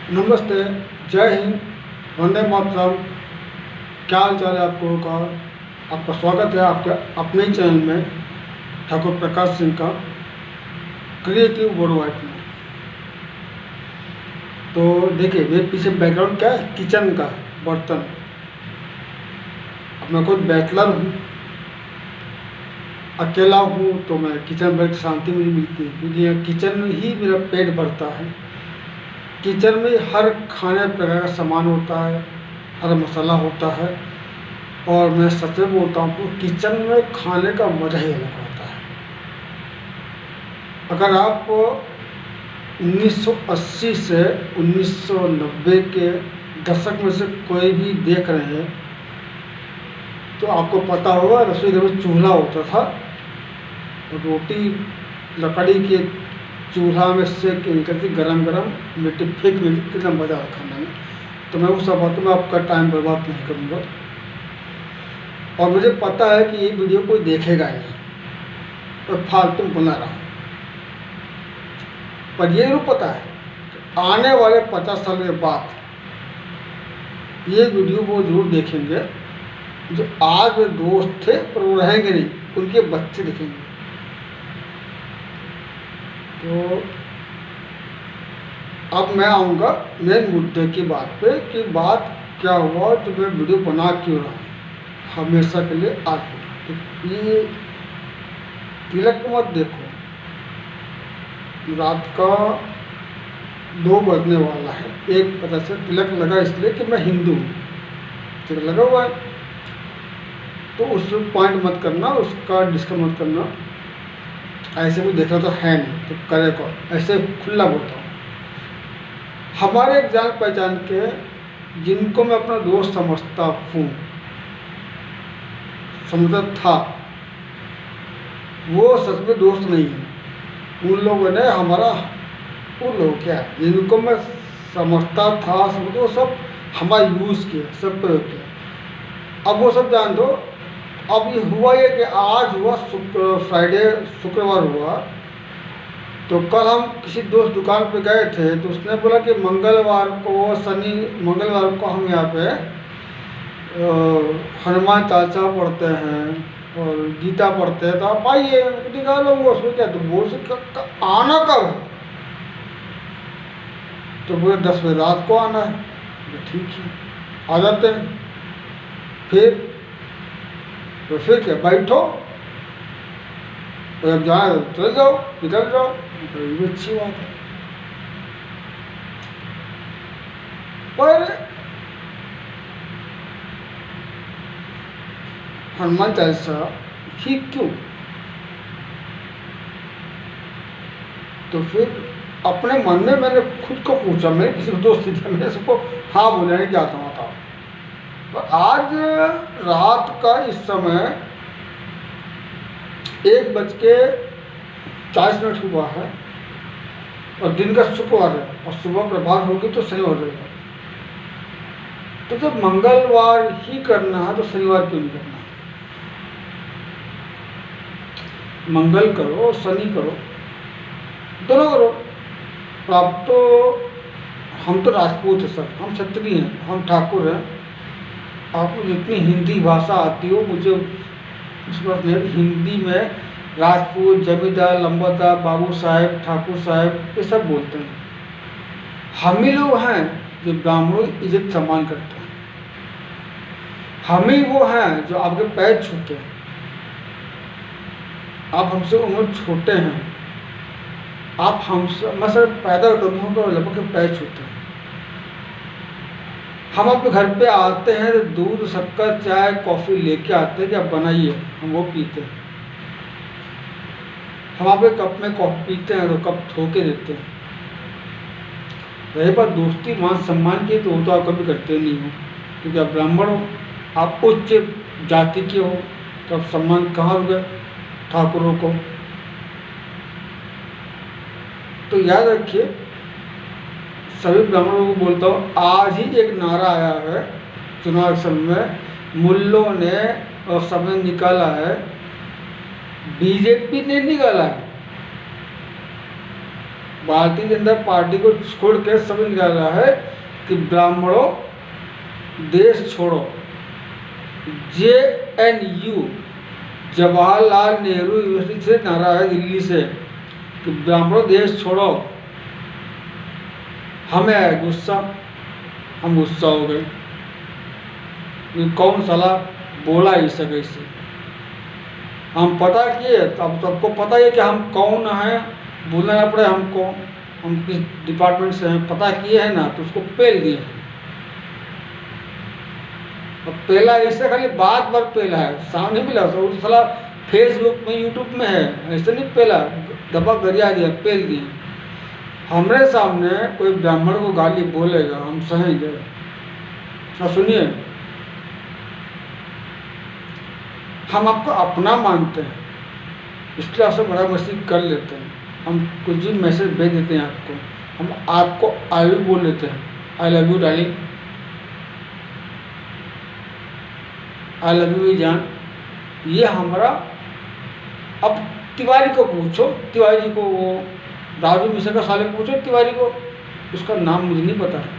नमस्ते, जय हिंद, वंदे मातरम। क्या हाल चाल है आप लोगों का। आपका स्वागत है आपके अपने ही चैनल में ठाकुर प्रकाश सिंह का क्रिएटिव वर्ल्ड वाइड में। तो देखिए मेरे पीछे बैकग्राउंड क्या है, किचन का बर्तन। अब मैं खुद बैचलर हूँ, अकेला हूँ, तो मैं किचन में बैठ के शांति मुझे मिलती है, क्योंकि किचन में ही मेरा पेट भरता है। किचन में हर खाने प्रकार का सामान होता है, हर मसाला होता है, और मैं सच में बोलता हूँ किचन में खाने का मज़ा ही अलग होता है। अगर आप 1980 से 1990 के दशक में से कोई भी देख रहे हैं तो आपको पता होगा रसोई घर में चूल्हा होता था, रोटी लकड़ी के चूल्हा में सेक के निकलती गरम गरम मिट्टी फेंक मिलती, कितना मज़ा आता खाने में। तो मैं उस सब बातों में आपका टाइम बर्बाद नहीं करूँगा, और मुझे पता है कि ये वीडियो कोई देखेगा नहीं, तो फालतू बना रहा हूँ। पर ये जरूर पता है कि आने वाले 50 साल के बाद ये वीडियो वो जरूर देखेंगे जो आज मेरे दोस्त थे पर वो रहेंगे नहीं, उनके बच्चे देखेंगे। तो अब मैं आऊँगा मेन मुद्दे की बात पे कि बात क्या हुआ, तो मैं वीडियो बना क्यों रहा हूँ हमेशा के लिए आगे। ये तिलक मत देखो, रात का 2 बजने वाला है, 1 से तिलक लगा इसलिए कि मैं हिंदू हूँ, तिलक लगा हुआ है, तो उस पॉइंट मत करना, उसका डिस्कस मत करना। ऐसे भी देखना तो है नहीं तो करे कौन, ऐसे खुला बोलता हूँ। हमारे एक जान पहचान के जिनको मैं अपना दोस्त समझता हूँ, समझता था, वो सच में दोस्त नहीं है। उन लोगों ने हमारा, उन लोग क्या जिनको मैं समझता था, समझते वो सब हमारा यूज़ किया, सब प्रयोग किया। अब वो सब जान दो। अब ये हुआ ये कि आज हुआ शुक्रवार हुआ, तो कल हम किसी दोस्त दुकान पे गए थे, तो उसने बोला कि मंगलवार को हम यहाँ पे हनुमान चालीसा पढ़ते हैं और गीता पढ़ते हैं, तो आप आइए। निकालो वो उसमें क्या, तो बोल से आना कब है, तो बोले 10 बजे रात को आना है। तो ठीक है, आ जाते हैं। फिर क्या, बैठो, तो जब जाना है चले जाओ, निकल जाओ। तो ये भी अच्छी बात है। पर हनुमान चालीसा ही क्यों? तो फिर अपने मन में मैंने खुद को पूछा, मैंने किसी दोस्त से, मैंने सबको हाँ बोलने क्या था। पर आज रात का इस समय 1:40 हुआ है, और दिन का शुक्रवार है, और सुबह प्रभात होगी तो शनिवार रहेगा। तो जब मंगलवार ही करना है तो शनिवार क्यों नहीं करना? मंगल करो, शनि करो, दोनों करो। अब तो हम तो राजपूत हैं सर, हम क्षत्रिय हैं, हम ठाकुर हैं। आपको जितनी हिंदी भाषा आती हो मुझे उस बात नहीं, हिंदी में राजपूत, जमींदार, लंबरदार, बाबू साहेब, ठाकुर साहेब, ये सब बोलते हैं। हम ही लोग हैं जो ब्राह्मणों की इज्जत सम्मान करते हैं। हम ही वो हैं जो आपके पैर छूते हैं। आप हमसे उम्र छोटे हैं, आप हमसे, मैं सर पैदा करूँ तो लगभग पैर छूते हैं। हम आपके घर पे आते हैं तो दूध, शक्कर, चाय, कॉफ़ी लेके आते हैं कि आप बनाइए, हम वो पीते हैं। हम आपके कप में कॉफ़ी पीते हैं तो कप धो के देते हैं। रही बात दोस्ती, मान सम्मान की, तो वो तो आप कभी करते नहीं हो, क्योंकि आप ब्राह्मण हो, आप उच्च जाति के हो, तो आप सम्मान कहाँ गए ठाकुरों को। तो याद रखिए, सभी ब्राह्मणों को बोलता हूँ, आज ही एक नारा आया है चुनाव समय में, मुल्लों ने और सबने निकाला है, बीजेपी ने निकाला है, भारतीय जनता पार्टी को छोड़ के सब निकाल रहा है कि ब्राह्मणों देश छोड़ो। JNU जवाहरलाल नेहरू यूनिवर्सिटी से नारा है दिल्ली से कि ब्राह्मणों देश छोड़ो। हमें आया गुस्सा, हम गुस्सा हो गए। ये कौन साला बोला ही सके इसे। हम पता किए, अब सबको पता है कि हम कौन हैं, बोलना ना पड़े हमको, हम किस डिपार्टमेंट से हैं, पता किए हैं ना, तो उसको पेल दिए हैं। अब पेला ऐसे खाली बात पर पेला है, सामने मिला तो साला फेसबुक में यूट्यूब में है, ऐसे नहीं पेला, दबा गरिया दिया, पेल दिए। हमारे सामने कोई ब्राह्मण को गाली बोलेगा हम सहेंगे। अब सुनिए, हम आपको अपना मानते हैं इसलिए आपसे बड़ा मैसेज कर लेते हैं, हम कुछ भी मैसेज भेज देते हैं आपको। हम आपको आई लव बोल लेते हैं, I love you darling, I love you जान। ये हमारा, अब तिवारी को पूछो, तिवारी जी को, वो राजू मिश्रा का साले को पूछो तिवारी को, उसका नाम मुझे नहीं पता है।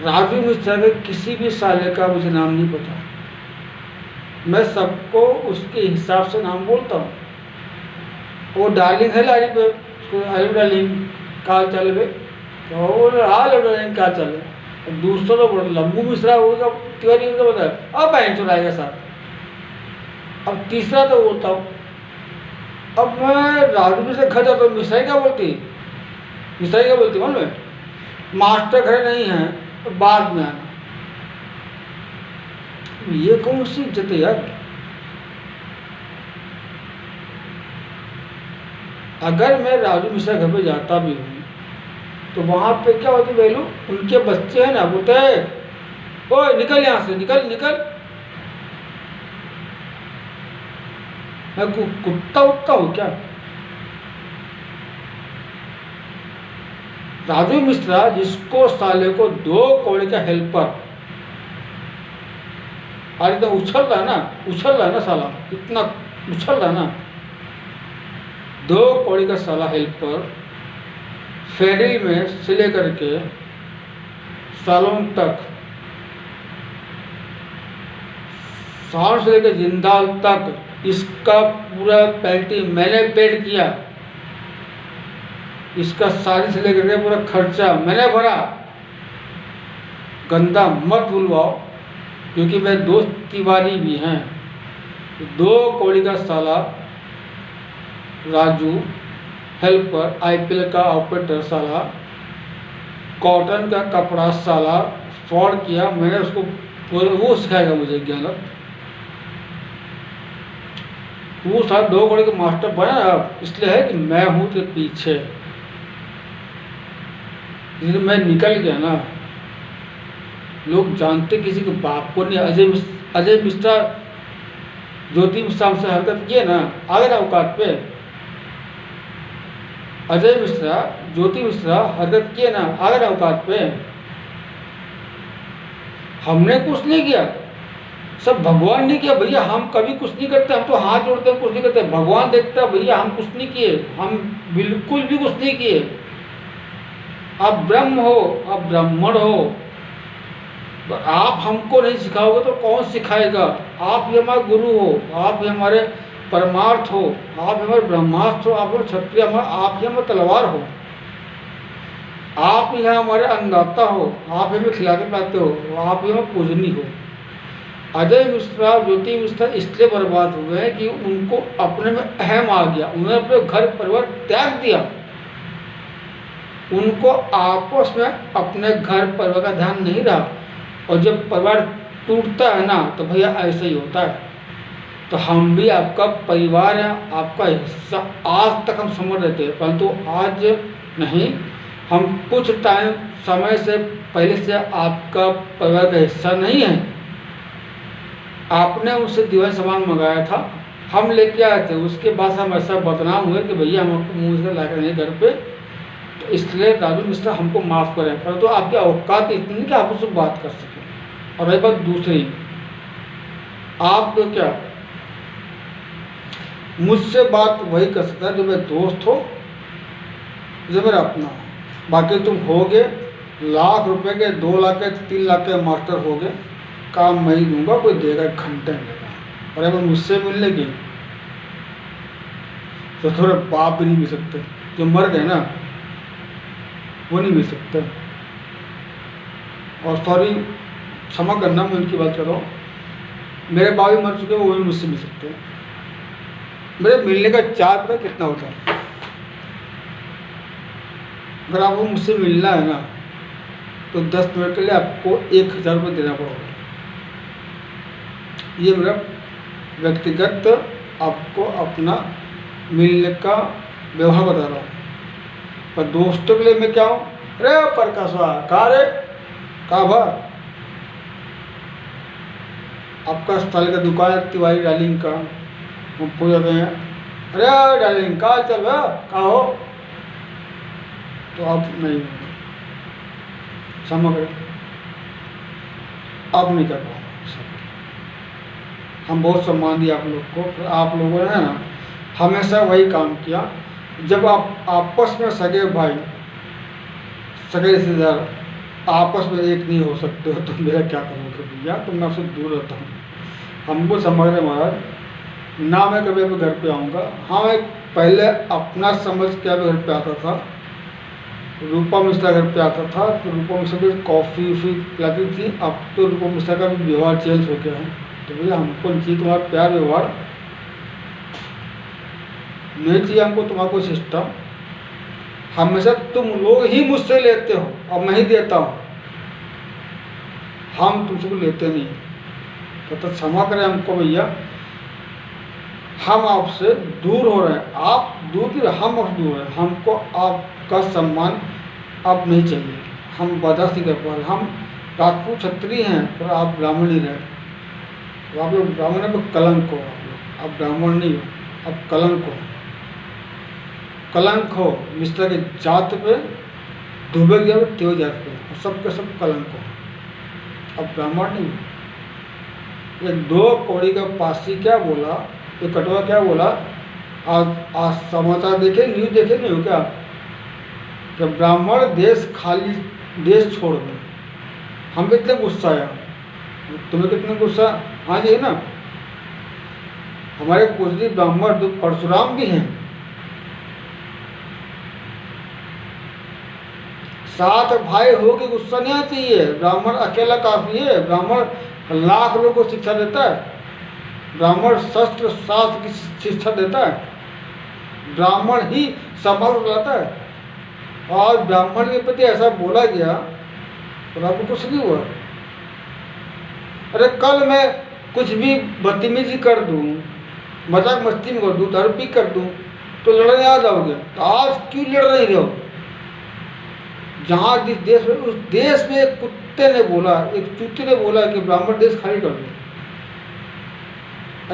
राजू मिश्रा के किसी भी साले का मुझे नाम नहीं पता। मैं सबको उसके हिसाब से नाम बोलता हूँ। वो डार्लिंग है लारी पे, हेलो डार्लिंग क्या चल बे, तो वो हेलो डार्लिंग क्या चल है। दूसरा तो लंबू मिश्रा होगा, तिवारी को बताया अब बहन चुराएगा साथ। अब तीसरा तो बोलता हूँ, अब मैं राजू से घर जाता हूँ, मिश्रा क्या बोलती, मिश्रा क्या बोलती मालूम है, मास्टर घर नहीं है तो बाद में आना। ये कौन सी इज्जत है यार। अगर मैं राजू मिश्रा घर पे जाता भी हूँ तो वहाँ पे क्या होती वैल्यू, उनके बच्चे हैं ना, बोलते हैं ओए निकल यहाँ से, निकल निकल। मैं कुत्ता उत्ता हूँ क्या। राजू मिश्रा जिसको साले को 2 कौड़ी का हेल्पर, अरे तो उछल रहा है ना साला, इतना उछल रहा ना। 2 कौड़ी का साला हेल्पर फेडिल में से लेकर के सालों तक, साल से लेकर जिंदाल तक इसका पूरा पैंटी मैंने पेड किया, इसका शादी से लेकर के पूरा खर्चा मैंने भरा। गंदा मत बुलवाओ क्योंकि मेरे दोस्त तिवारी भी हैं। 2 कौड़ी का साला राजू हेल्पर, IPL का ऑपरेटर साला, कॉटन का कपड़ा साला फॉर्ड किया मैंने उसको, वो सिखाएगा मुझे ज्ञान। वो साला 2 कौड़ी का मास्टर बना इसलिए है कि मैं हूँ तेरे पीछे। इसलिए मैं निकल गया ना, लोग जानते किसी के बाप को नहीं। अजय मिश्रा ज्योति मिश्रा से हरकत किए ना, आ गए ना औकात पे। अजय मिश्रा ज्योति मिश्रा हरकत किए ना, आ गए ना औकात पे। हमने कुछ नहीं किया, सब भगवान ने किया भैया। हम कभी कुछ नहीं करते, हम तो हाथ जोड़ते हैं, कुछ नहीं करते। भगवान देखता है भैया, हम कुछ नहीं किए, हम बिल्कुल भी कुछ नहीं किए। आप ब्रह्म हो, आप ब्राह्मण हो, तो आप हमको नहीं सिखाओगे तो कौन सिखाएगा। आप ही हमारे गुरु हो, आप ही हमारे परमार्थ हो, आप हमारे ब्रह्मास्त्र हो, आप हमारे क्षत्रिय, आप ही हमारे तलवार हो, आप ही हमारे अन्नदाता हो, आप ही हमें खिलाते पिलाते हो, आप ही हमारे पूजनी हो। अजय मिश्रा ज्योति मिश्रा इसलिए बर्बाद हुए हैं कि उनको अपने में अहम आ गया, उन्होंने अपने घर परिवार त्याग दिया। उनको आपस में अपने घर परिवार का ध्यान नहीं रहा, और जब परिवार टूटता है ना तो भैया ऐसा ही होता है। तो हम भी आपका परिवार है, आपका हिस्सा आज तक हम समझ रहे थे, परंतु आज नहीं। हम कुछ टाइम समय से पहले से आपका परिवार का हिस्सा नहीं है। आपने उससे दीवार सामान मंगाया था, हम लेके आए थे, उसके बाद हम ऐसा बदनाम हुए कि भैया हम आपको मुँह से ला कर नहीं घर पे। तो इसलिए राजू मिश्रा हमको माफ़ करें, परंतु आपकी औकात इतनी कि आप उससे बात कर सकें। और रही बात दूसरी, आप तो क्या मुझसे बात वही कर सकता है जो मेरे दोस्त हो, जो मेरा अपना, बाकी तुम होगे लाख रुपए के, 2 लाख के, 3 लाख के मास्टर होगे, काम मैं ही दूंगा, कोई देगा एक घंटे में देगा। और अगर मुझसे मिलने की तो थोड़े बाप भी नहीं मिल सकते, जो मर गए ना वो नहीं मिल सकते। और सॉरी, क्षमा करना, मैं उनकी बात कर रहा हूँ, मेरे बाप भी मर चुके हैं, वो भी मुझसे मिल सकते हैं। मेरे मिलने का चार्ज पता कितना होता है? अगर आपको मुझसे मिलना है ना तो 10 मिनट के लिए आपको 1,000 रुपये देना पड़ेगा। ये मेरा व्यक्तिगत आपको अपना मिलने का व्यवहार बता रहा हूँ। पर दोस्तों के लिए मैं क्या हूँ? अरे प्रकाशवा कहाँ रे, कहाँ भा? आपका स्थल का दुकान है तिवारी डार्लिंग का, हम पूछ जाते हैं, अरे डार्लिंग कहाँ चल रहा, कहाँ हो? तो आप नहीं, क्षमा करें, आप नहीं कर पाओ। हम बहुत सम्मान दिया आप लोग को, पर आप लोगों ने ना हमेशा वही काम किया। जब आप आपस में सगे भाई, सगे रिश्तेदार आपस में एक नहीं हो सकते हो, तो मेरा क्या करोगे भैया? तो मैं आपसे दूर रहता हूँ। हमको समझ रहे महाराज, ना मैं कभी अपने घर पे आऊँगा। हाँ, मैं पहले अपना समझ के अभी घर पे आता था, रूपा मिश्रा घर पे आता था, तो रूपा मिश्रा की कॉफ़ी वॉफ़ी पिलाती थी। अब तो रूपा मिश्रा का भी व्यवहार चेंज हो गया है। तो भैया हमको नहीं चाहिए तुम्हारा प्यार व्यवहार, नहीं चाहिए हमको तुम्हारा कोई सिस्टम। हमेशा तुम लोग ही मुझसे लेते हो और मैं ही देता हूँ, हम तुमसे को लेते नहीं। तो क्षमा करें हमको भैया, हम आपसे दूर हो रहे हैं। आप दूर नहीं, हम आपसे दूर हो रहे हैं। हमको आपका सम्मान अब नहीं चाहिए, हम बर्दाश्त नहीं कर पा रहे। हम राजपूत क्षत्रिय हैं पर आप ब्राह्मण ही रहे, तो आप लोग ब्राह्मण है, तो कलंक हो। आप ब्राह्मण नहीं हो, अब कलंक हो, कलंक हो मिश्रा की जात पे, दुबे की जात, तेज जात पे, सबके सब कलंक हो। अब ब्राह्मण नहीं हो। ये 2 कौड़ी का पासी क्या बोला, ये कटवा क्या बोला? आज समाचार देखे, न्यूज़ देखे नहीं हो क्या? जब ब्राह्मण देश खाली, देश छोड़ दें। हम कितने गुस्सा आया, तुम्हें कितने गुस्सा? हाँ जी, है ना। हमारे पूजनीय ब्राह्मण जो परशुराम भी हैं, 7 भाई हो के गुस्सा नहीं आना चाहिए। ब्राह्मण अकेला काफी है। ब्राह्मण लाख लोगों को शिक्षा देता है, ब्राह्मण शस्त्र शास्त्र की शिक्षा देता है, ब्राह्मण ही समाज लाता है। और ब्राह्मण के प्रति ऐसा बोला गया और आपको कुछ नहीं हुआ। अरे कल मैं कुछ भी बदतमीजी कर दूं, मजाक मस्ती में कर दूं, दारू पी कर दूं, तो लड़ने आ जाओगे। तो आज क्यों लड़ रहे हो? जहाँ जिस देश में, उस देश में एक कुत्ते ने बोला, एक चूते ने बोला कि ब्राह्मण देश खाली कर दो।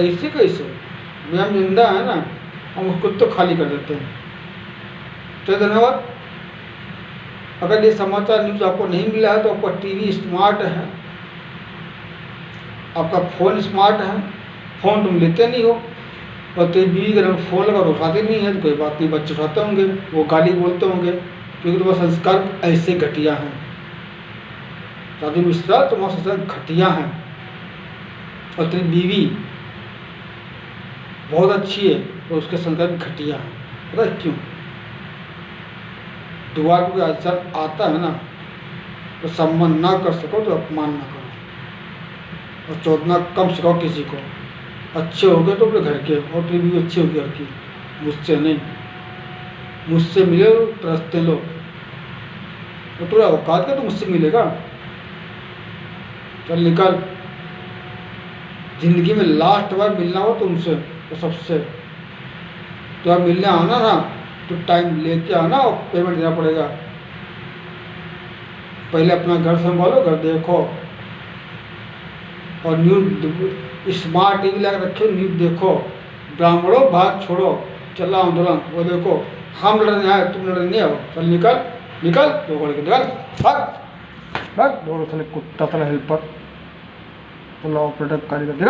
ऐसे कैसे? हम जिंदा है ना, हम उसको तो खाली कर देते हैं। तो धन्यवाद। अगर ये समाचार न्यूज़ आपको नहीं मिला है तो आपका टीवी स्मार्ट है, आपका फ़ोन स्मार्ट है, फ़ोन तुम लेते नहीं हो, और तेरी बीवी का फ़ोन लगा तो उठाते नहीं है, तो कोई बात नहीं, बच्चे उठाते होंगे, वो गाली बोलते होंगे, क्योंकि तुम्हारे संस्कार ऐसे घटिया हैं। राजू मिश्रा, तुम्हारा संस्कार घटिया हैं। और तेरी बीवी बहुत अच्छी है और उसके संस्कार घटिया हैं। पता है क्यों? द्वार पर कोई अवसर आता है ना, तो सम्मान ना कर सको तो अपमान ना करो, और चोदना कम सिखाओ किसी को। अच्छे हो गए तो अपने घर के, और तेरी बीवी अच्छी होगी घर की, मुझसे नहीं। मुझसे मिले तरसते लोग, तो थोड़ा औकात का तो मुझसे मिलेगा। चल निकल, जिंदगी में लास्ट बार मिलना हो तुमसे तो सबसे, तो आप मिलने आना ना तो टाइम लेके आना, और पेमेंट देना पड़ेगा। पहले अपना घर संभालो, घर देखो, और न्यूज़ स्मार्ट टीवी लगा रखे, न्यूज़ देखो। ब्राह्मणों भाग छोड़ो, चला आंदोलन वो देखो। हम लड़ने आए, तुम लड़ने नहीं आओ। चल निकल निकल, दो गोड़े के निकल, भाग भाग, दो साले कुत्ता साला हेल्पर, चलो ऑपरेटर कार्य कर